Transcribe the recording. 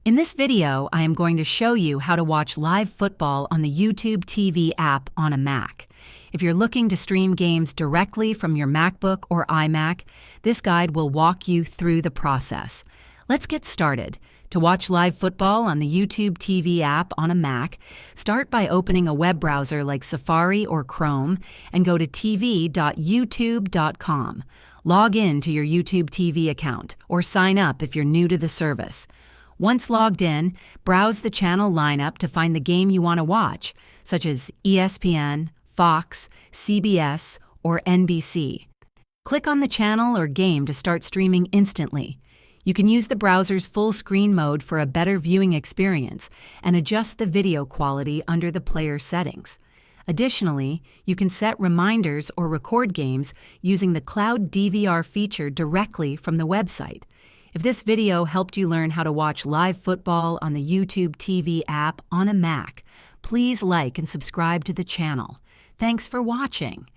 In this video, I am going to show you how to watch live football on the YouTube TV app on a Mac. If you're looking to stream games directly from your MacBook or iMac, this guide will walk you through the process. Let's get started. To watch live football on the YouTube TV app on a Mac, start by opening a web browser like Safari or Chrome and go to tv.youtube.com. Log in to your YouTube TV account or sign up if you're new to the service. Once logged in, browse the channel lineup to find the game you want to watch, such as ESPN, Fox, CBS, or NBC. Click on the channel or game to start streaming instantly. You can use the browser's full screen mode for a better viewing experience and adjust the video quality under the player settings. Additionally, you can set reminders or record games using the Cloud DVR feature directly from the website. If this video helped you learn how to watch live football on the YouTube TV app on a Mac, please like and subscribe to the channel. Thanks for watching.